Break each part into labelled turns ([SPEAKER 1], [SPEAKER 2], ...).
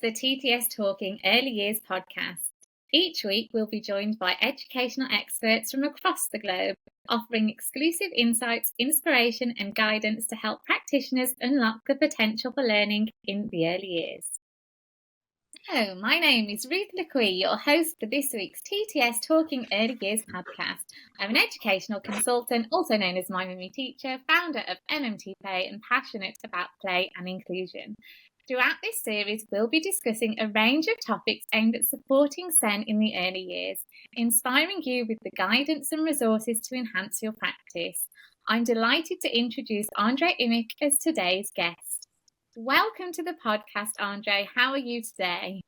[SPEAKER 1] the TTS Talking Early Years podcast. Each week, we'll be joined by educational experts from across the globe, offering exclusive insights, inspiration, and guidance to help practitioners unlock the potential for learning in the early years. Hello, my name is Ruth Lue-Quee, your host for this week's TTS Talking Early Years podcast. I'm an educational consultant, also known as My Mummy Teacher, founder of MMT Play, and passionate about play and inclusion. Throughout this series, we'll be discussing a range of topics aimed at supporting SEN in the early years, inspiring you with the guidance and resources to enhance your practice. I'm delighted to introduce Andre Imich as today's guest. Welcome to the podcast, Andre. How are you today?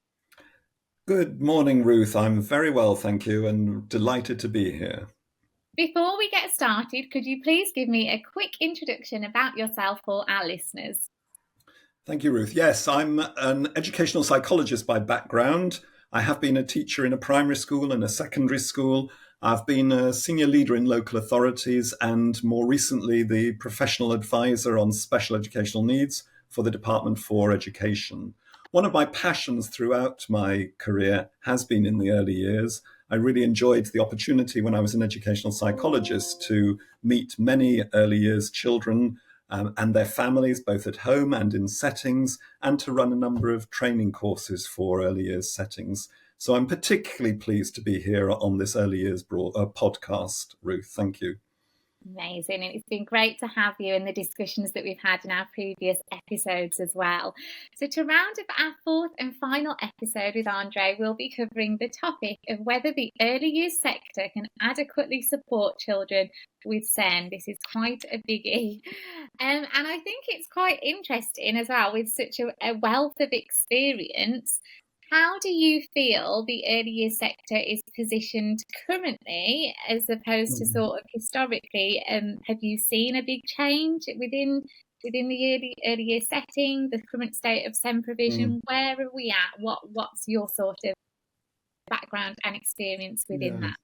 [SPEAKER 2] Good morning, Ruth. I'm very well, thank you, and delighted to be here.
[SPEAKER 1] Before we get started, could you please give me a quick introduction about yourself for our listeners?
[SPEAKER 2] Thank you, Ruth. Yes, I'm an educational psychologist by background. I have been a teacher in a primary school and a secondary school. I've been a senior leader in local authorities and more recently the professional advisor on special educational needs for the Department for Education. One of my passions throughout my career has been in the early years. I really enjoyed the opportunity when I was an educational psychologist to meet many early years children and their families, both at home and in settings, and to run a number of training courses for early years settings. So I'm particularly pleased to be here on this early years podcast, Ruth. Thank you.
[SPEAKER 1] Amazing, and it's been great to have you in the discussions that we've had in our previous episodes as well. So to round up our fourth and final episode with Andre, we'll be covering the topic of whether the early years sector can adequately support children with SEN. This is quite a biggie, and I think it's quite interesting as well with such a wealth of experience. How do you feel the early years sector is positioned currently as opposed to sort of historically? Have you seen a big change within the early years setting, the current state of SEN provision? Where are we at? What's your sort of background and experience within that?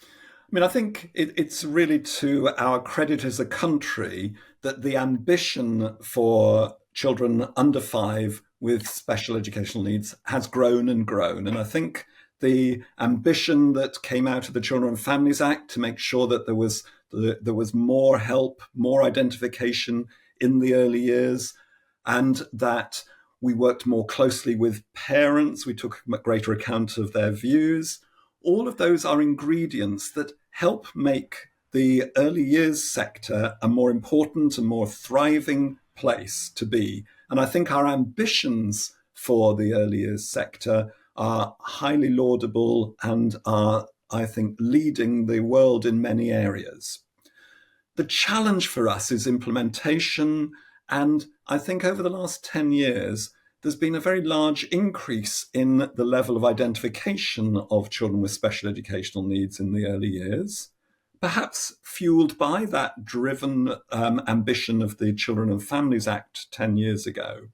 [SPEAKER 2] I mean, I think it's really to our credit as a country that the ambition for children under 5 with special educational needs has grown and grown. And I think the ambition that came out of the Children and Families Act to make sure that there was more help, more identification in the early years, and that we worked more closely with parents, we took a greater account of their views. All of those are ingredients that help make the early years sector a more important and more thriving place to be. And I think our ambitions for the early years sector are highly laudable and are, I think, leading the world in many areas. The challenge for us is implementation. And I think over the last 10 years, there's been a very large increase in the level of identification of children with special educational needs in the early years, perhaps fueled by that driven ambition of the Children and Families Act 10 years ago.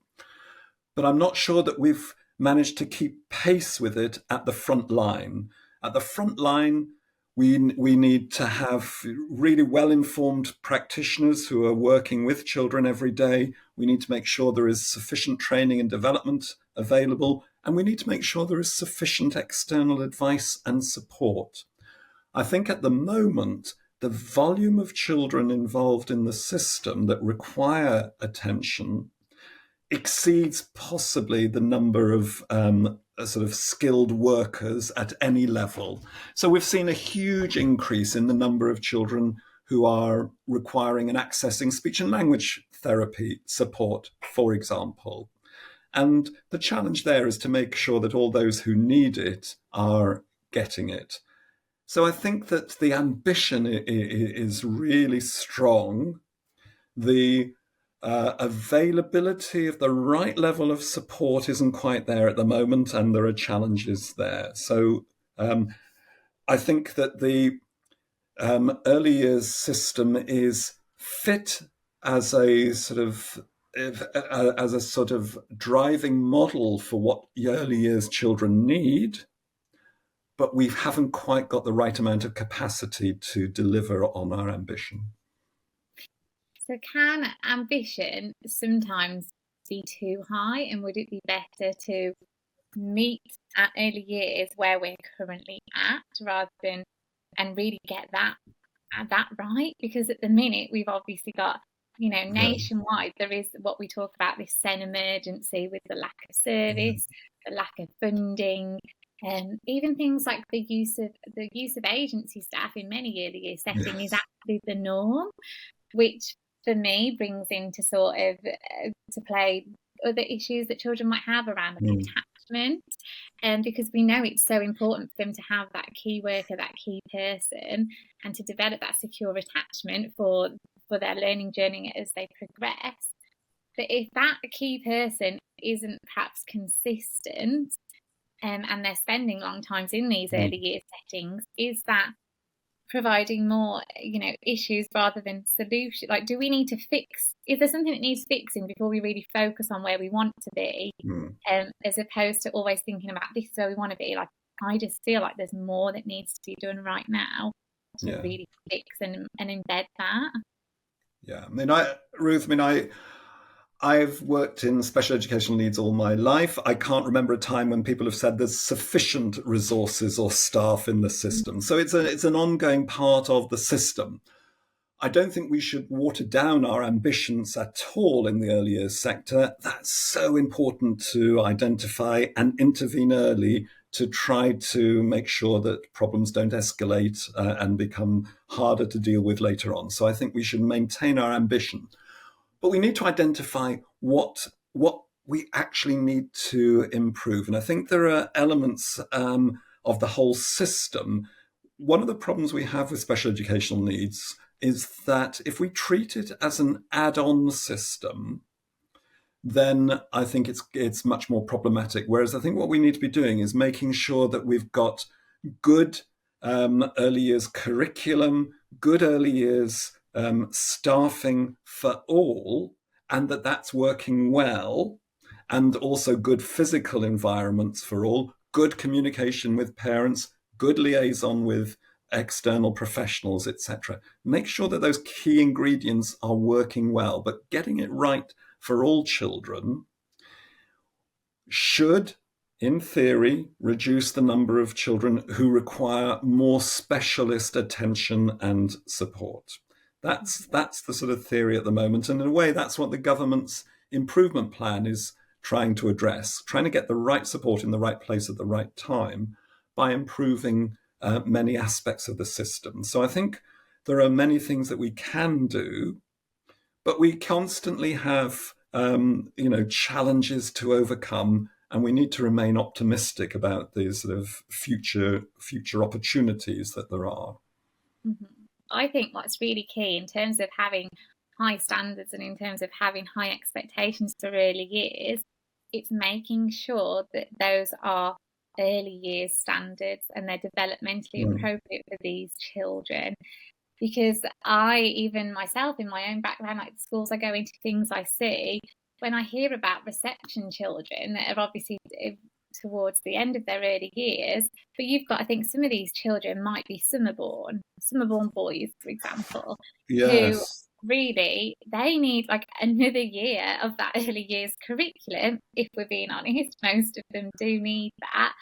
[SPEAKER 2] But I'm not sure that we've managed to keep pace with it at the front line. At the front line, we need to have really well-informed practitioners who are working with children every day. We need to make sure there is sufficient training and development available, and we need to make sure there is sufficient external advice and support. I think at the moment, the volume of children involved in the system that require attention exceeds possibly the number of sort of skilled workers at any level. So we've seen a huge increase in the number of children who are requiring and accessing speech and language therapy support, for example. And the challenge there is to make sure that all those who need it are getting it. So I think that the ambition is really strong. The availability of the right level of support isn't quite there at the moment, and there are challenges there. So I think that the early years system is fit as a sort of driving model for what early years children need, but we haven't quite got the right amount of capacity to deliver on our ambition.
[SPEAKER 1] So can ambition sometimes be too high, and would it be better to meet at early years where we're currently at, rather than and really get that right? Because at the minute we've obviously got,
[SPEAKER 2] Yeah.
[SPEAKER 1] nationwide there is what we talk about, this SEN emergency, with the lack of
[SPEAKER 2] Mm.
[SPEAKER 1] service, the lack of funding, and even things like the use of agency staff in many early year setting is
[SPEAKER 2] Yes.
[SPEAKER 1] actually the norm, which for me brings into sort of to play other issues that children might have around like
[SPEAKER 2] Mm.
[SPEAKER 1] attachment, and because we know it's so important for them to have that key worker, that key person, and to develop that secure attachment for their learning journey as they progress. But if that key person isn't perhaps consistent, and they're spending long times in these
[SPEAKER 2] Mm.
[SPEAKER 1] early years settings, is that providing more, issues rather than solution? Like, do we need to fix? Is there something that needs fixing before we really focus on where we want to be,
[SPEAKER 2] Mm.
[SPEAKER 1] as opposed to always thinking about this is where we want to be? Like, I just feel like there's more that needs to be done right now to
[SPEAKER 2] Yeah.
[SPEAKER 1] really fix and embed that.
[SPEAKER 2] Yeah. Ruth, I've worked in special educational needs all my life. I can't remember a time when people have said there's sufficient resources or staff in the system. So it's an ongoing part of the system. I don't think we should water down our ambitions at all in the early years sector. That's so important to identify and intervene early to try to make sure that problems don't escalate and become harder to deal with later on. So I think we should maintain our ambition. But we need to identify what we actually need to improve. And I think there are elements of the whole system. One of the problems we have with special educational needs is that if we treat it as an add-on system, then I think it's much more problematic. Whereas I think what we need to be doing is making sure that we've got good early years curriculum, good early years staffing for all, and that's working well, and also good physical environments for all, good communication with parents, good liaison with external professionals, etc. Make sure that those key ingredients are working well, but getting it right for all children should, in theory, reduce the number of children who require more specialist attention and support. That's the sort of theory at the moment. And in a way, that's what the government's improvement plan is trying to address, trying to get the right support in the right place at the right time by improving many aspects of the system. So I think there are many things that we can do, but we constantly have challenges to overcome, and we need to remain optimistic about the sort of future opportunities that there are.
[SPEAKER 1] Mm-hmm. I think what's really key in terms of having high standards and in terms of having high expectations for early years, it's making sure that those are early years standards and they're developmentally appropriate for these children. Because I, even myself in my own background, like the schools I go into, things I see, when I hear about reception children that are obviously towards the end of their early years, but you've got, I think some of these children might be summer-born boys, for example, who
[SPEAKER 2] Yes.
[SPEAKER 1] really, they need like another year of that early years curriculum. If we're being honest, most of them do need that.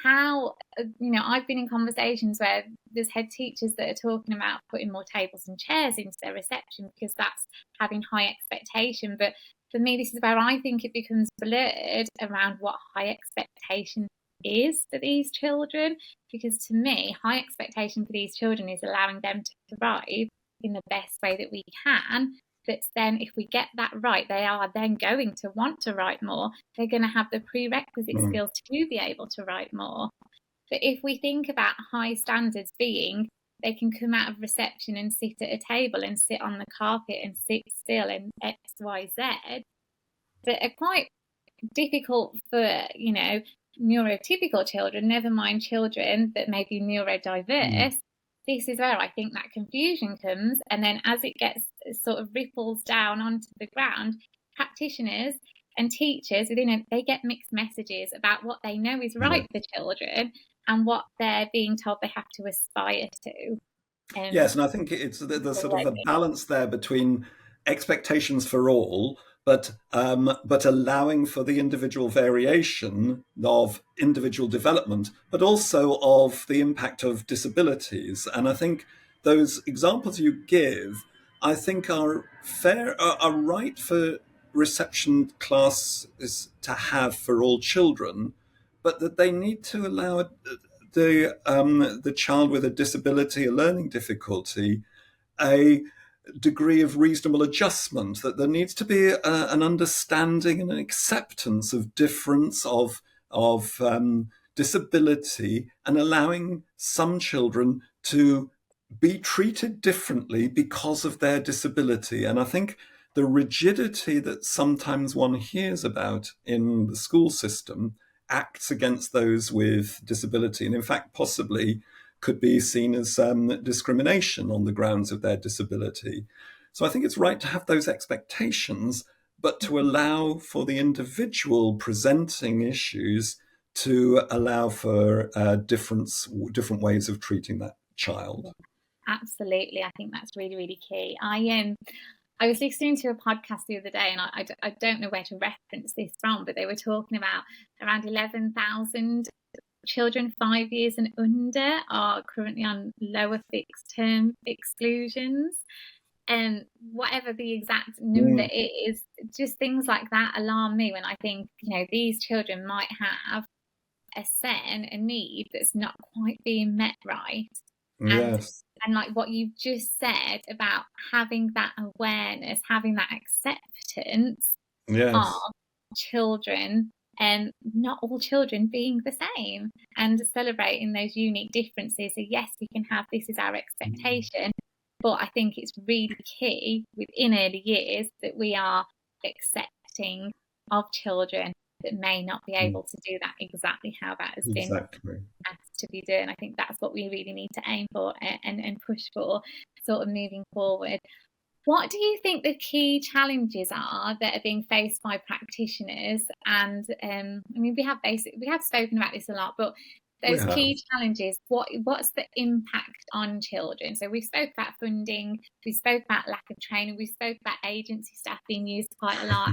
[SPEAKER 1] How, I've been in conversations where there's head teachers that are talking about putting more tables and chairs into their reception because that's having high expectation. But for me, this is where I think it becomes blurred around what high expectation is for these children. Because to me, high expectation for these children is allowing them to thrive in the best way that we can. But then if we get that right, they are then going to want to write more. They're going to have the prerequisite skills to be able to write more. But if we think about high standards being, they can come out of reception and sit at a table and sit on the carpet and sit still and X, Y, Z, that are quite difficult for, neurotypical children, never mind children that may be neurodiverse. This is where I think that confusion comes. And then as it gets sort of ripples down onto the ground, practitioners and teachers they get mixed messages about what they know is right for children and what they're being told they have to aspire to.
[SPEAKER 2] Yes, and I think it's the sort of the balance there between expectations for all, but allowing for the individual variation of individual development, but also of the impact of disabilities. And I think those examples you give, I think are fair, are right for reception classes to have for all children, but that they need to allow the child with a disability, a learning difficulty, a degree of reasonable adjustment, that there needs to be an understanding and an acceptance of difference, of disability, and allowing some children to be treated differently because of their disability. And I think the rigidity that sometimes one hears about in the school system acts against those with disability, and in fact possibly could be seen as discrimination on the grounds of their disability. So I think it's right to have those expectations, but to allow for the individual presenting issues to allow for different ways of treating that child.
[SPEAKER 1] Absolutely. I think that's really, really key. I was listening to a podcast the other day, and I don't know where to reference this from, but they were talking about around 11,000 children 5 years and under are currently on lower fixed term exclusions. And whatever the exact number is, just things like that alarm me when I think, these children might have a SEN, a need that's not quite being met right.
[SPEAKER 2] Yes.
[SPEAKER 1] And like what you've just said about having that awareness, having that acceptance of
[SPEAKER 2] Yes.
[SPEAKER 1] children, and not all children being the same, and celebrating those unique differences. So yes, we can have, this is our expectation, but I think it's really key within early years that we are accepting of children that may not be able to do that exactly how that has been asked to be done. I think that's what we really need to aim for and push for, sort of moving forward. What do you think the key challenges are that are being faced by practitioners? And we have spoken about this a lot, but those key challenges, what's the impact on children? So we spoke about funding, we spoke about lack of training, we spoke about agency staff being used quite a lot,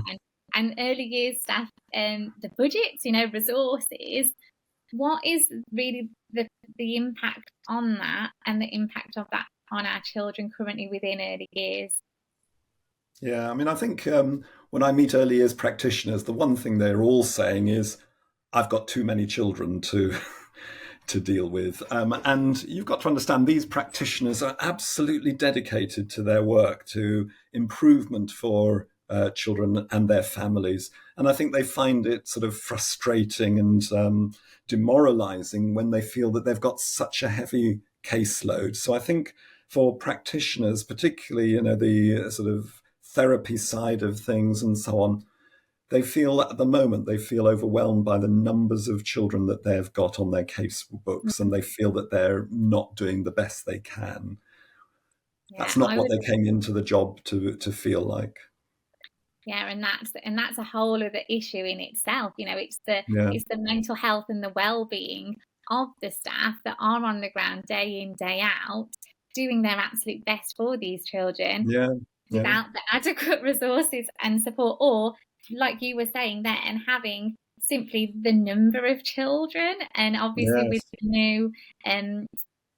[SPEAKER 1] and early years staff, the budgets, resources. What is really the impact on that, and the impact of that on our children currently within early years?
[SPEAKER 2] Yeah, I think when I meet early years practitioners, the one thing they're all saying is, I've got too many children to to deal with. And you've got to understand these practitioners are absolutely dedicated to their work, to improvement for children and their families. And I think they find it sort of frustrating and demoralizing when they feel that they've got such a heavy caseload. So I think for practitioners, particularly, the sort of therapy side of things and so on, they feel overwhelmed by the numbers of children that they've got on their case books, and they feel that they're not doing the best they can. Yeah, that's not what they came into the job to feel like.
[SPEAKER 1] Yeah, and that's a whole other issue in itself. It's the mental health and the well-being of the staff that are on the ground day in, day out, doing their absolute best for these children without the adequate resources and support, or like you were saying then, having simply the number of children, and obviously with the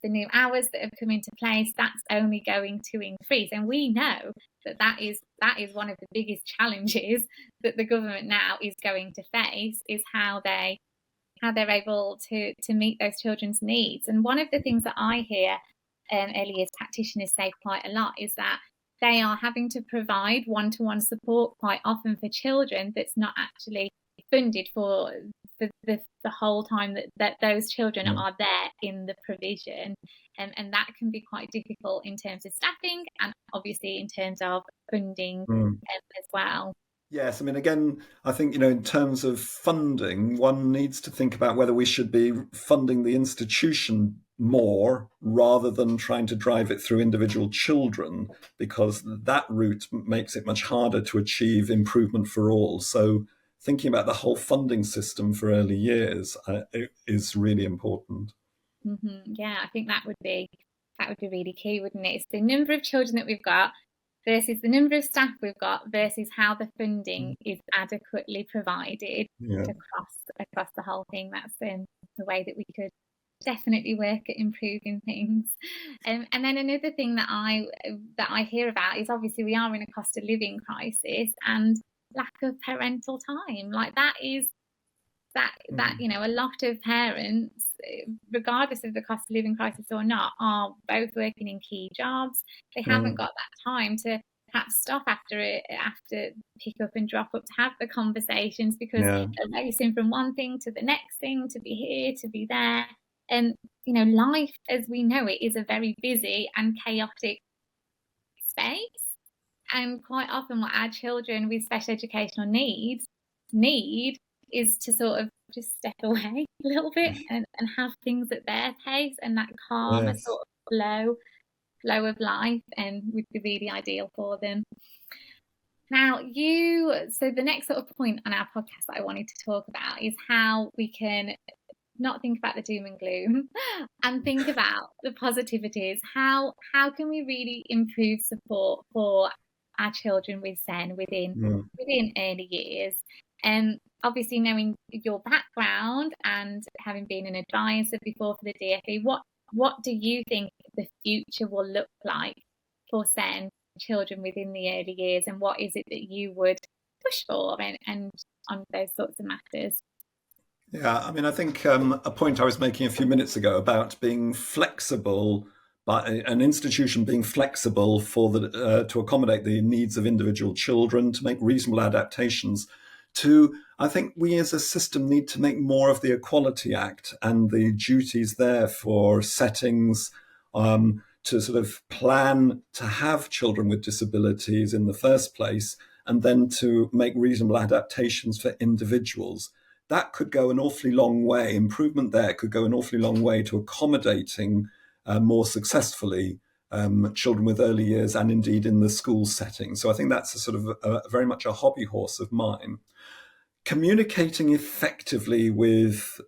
[SPEAKER 1] new hours that have come into place, that's only going to increase. And we know that is one of the biggest challenges that the government now is going to face, is how they're able to meet those children's needs. And one of the things that I hear early years practitioners say quite a lot is that they are having to provide one-to-one support quite often for children that's not actually funded for the whole time that those children are there in the provision. And that can be quite difficult in terms of staffing, and obviously in terms of funding as well.
[SPEAKER 2] Yes, again, I think, in terms of funding, one needs to think about whether we should be funding the institution more rather than trying to drive it through individual children, because that route makes it much harder to achieve improvement for all. So thinking about the whole funding system for early years is really important.
[SPEAKER 1] Yeah, I think that would be really key, wouldn't it? It's the number of children that we've got, versus the number of staff we've got versus how the funding is adequately provided
[SPEAKER 2] Yeah.
[SPEAKER 1] across the whole thing. That's the way that we could definitely work at improving things. And then another thing that I hear about is, obviously we are in a cost of living crisis, and lack of parental time. Like that is that a lot of parents, regardless of the cost of living crisis or not, are both working in key jobs. They haven't got that time to perhaps stop after pick up and drop up to have the conversations, because they're racing from one thing to the next thing, to be here, to be there. And life as we know it is a very busy and chaotic space. And quite often what our children with special educational needs need is to sort of just step away a little bit and have things at their pace, and that calmer sort of flow of life and would be really ideal for them. Now, so the next sort of point on our podcast that I wanted to talk about is how we can not think about the doom and gloom and think about the positivities. How can we really improve support for our children with SEN within early years? And obviously, knowing your background and having been an advisor before for the DfE, what do you think the future will look like for SEN children within the early years, and what is it that you would push for and on those sorts of matters?
[SPEAKER 2] Yeah, I mean, I think a point I was making a few minutes ago about being flexible, by an institution being flexible to accommodate the needs of individual children, to make reasonable adaptations. I think we as a system need to make more of the Equality Act and the duties there for settings, to sort of plan to have children with disabilities in the first place, and then to make reasonable adaptations for individuals. That could go an awfully long way. Improvement there could go an awfully long way to accommodating more successfully children with early years, and indeed in the school setting. So I think that's a sort of very much a hobby horse of mine. Communicating effectively with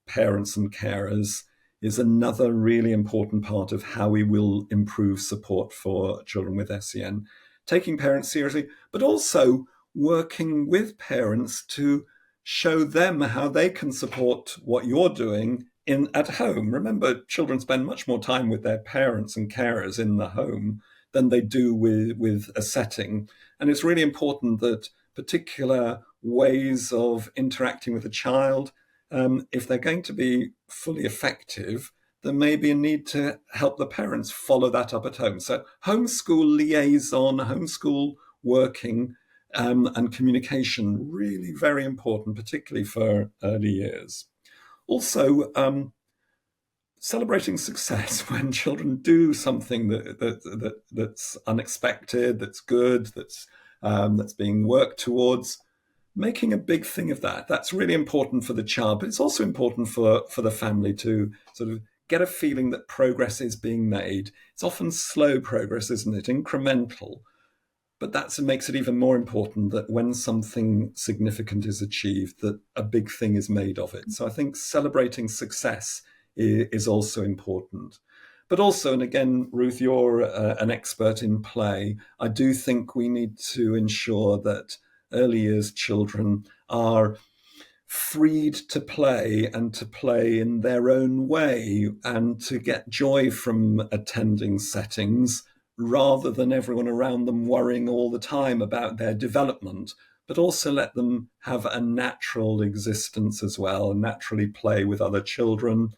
[SPEAKER 2] parents and carers is another really important part of how we will improve support for children with SEN. Taking parents seriously, but also working with parents to show them how they can support what you're doing at home. Remember, children spend much more time with their parents and carers in the home than they do with a setting. And it's really important that particular ways of interacting with a child, if they're going to be fully effective, there may be a need to help the parents follow that up at home. So homeschool liaison, homeschool working, and communication, really very important, particularly for early years. Also, celebrating success when children do something that's unexpected, that's good, that's being worked towards. Making a big thing of that. That's really important for the child, but it's also important for the family to sort of get a feeling that progress is being made. It's often slow progress, isn't it? Incremental. But that makes it even more important that when something significant is achieved, that a big thing is made of it. So I think celebrating success is also important. But also, and again, Ruth, you're an expert in play. I do think we need to ensure that early years children are freed to play, and to play in their own way, and to get joy from attending settings rather than everyone around them worrying all the time about their development, but also let them have a natural existence as well, and naturally play with other children,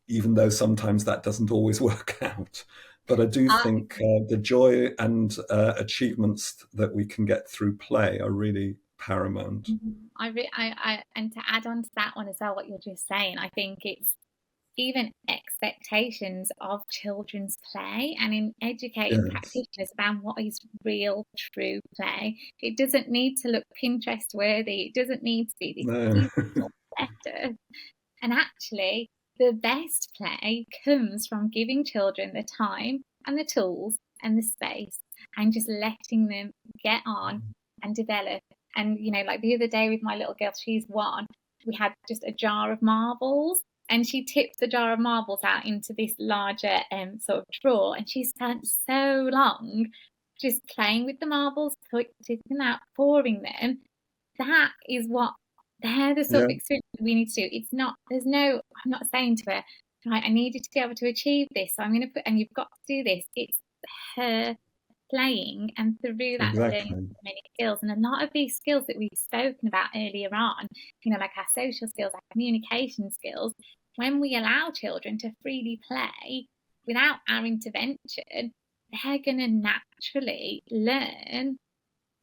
[SPEAKER 2] even though sometimes that doesn't always work out. But I do think the joy and achievements that we can get through play are really paramount.
[SPEAKER 1] And to add on to that one as well, what you're just saying, I think it's even expectations of children's play, and in educating practitioners about what is real, true play. It doesn't need to look Pinterest worthy. It doesn't need to be this better. And actually, the best play comes from giving children the time and the tools and the space, and just letting them get on and develop. And, like the other day with my little girl, she's 1, we had just a jar of marbles, and she tipped the jar of marbles out into this larger sort of drawer, and she spent so long just playing with the marbles, taking them out, pouring them. That is what they're the sort of experience we need to do. It's not, I'm not saying to her, right, I need you to be able to achieve this. So I'm going to and you've got to do this. It's her playing, and through that learning many skills. And a lot of these skills that we've spoken about earlier on, like our social skills, our communication skills, when we allow children to freely play without our intervention, they're going to naturally learn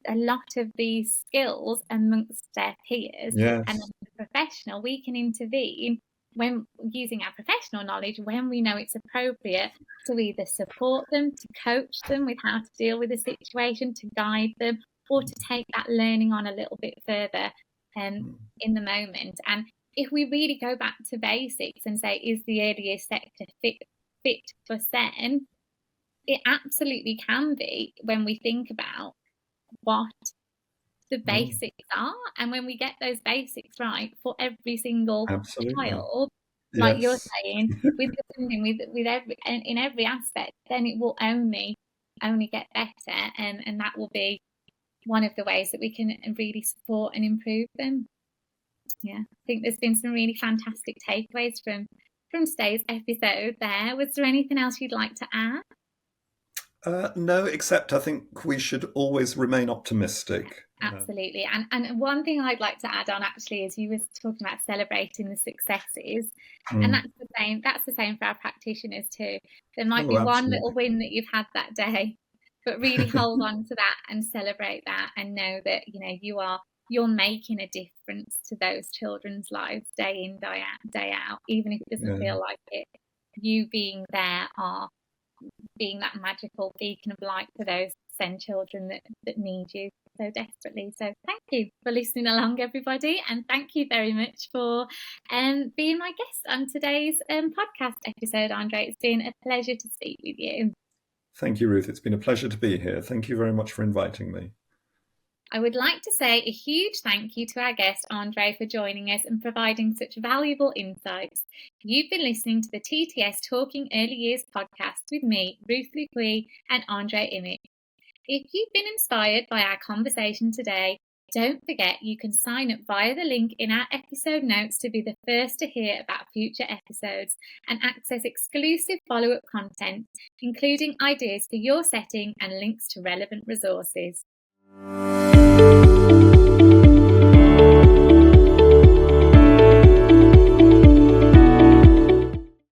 [SPEAKER 1] a lot of these skills amongst their peers.
[SPEAKER 2] Yes.
[SPEAKER 1] And as a professional, we can intervene when using our professional knowledge when we know it's appropriate to either support them, to coach them with how to deal with the situation, to guide them, or to take that learning on a little bit further in the moment. And if we really go back to basics and say, is the early years sector fit for SEN? It absolutely can be when we think about what the basics are, and when we get those basics right for every single child, like you're saying, with every in every aspect, then it will only get better, and that will be one of the ways that we can really support and improve them. I think there's been some really fantastic takeaways from today's episode there. Was there anything else you'd like to add?
[SPEAKER 2] No, except I think we should always remain optimistic.
[SPEAKER 1] Absolutely. And one thing I'd like to add on actually is you were talking about celebrating the successes. And that's the same for our practitioners too. There might be one little win that you've had that day, but really hold on to that and celebrate that, and know that you're making a difference to those children's lives day in, day out, even if it doesn't feel like it. You being there are being that magical beacon of light for those SEN children that need you so desperately. So thank you for listening along, everybody, and thank you very much for being my guest on today's podcast episode, Andre. It's been a pleasure to speak with you.
[SPEAKER 2] Thank you, Ruth. It's been a pleasure to be here. Thank you very much for inviting me.
[SPEAKER 1] I would like to say a huge thank you to our guest, Andre, for joining us and providing such valuable insights. You've been listening to the TTS Talking Early Years podcast with me, Ruth Lue-Quee, and Andre Imich. If you've been inspired by our conversation today, don't forget you can sign up via the link in our episode notes to be the first to hear about future episodes and access exclusive follow-up content, including ideas for your setting and links to relevant resources.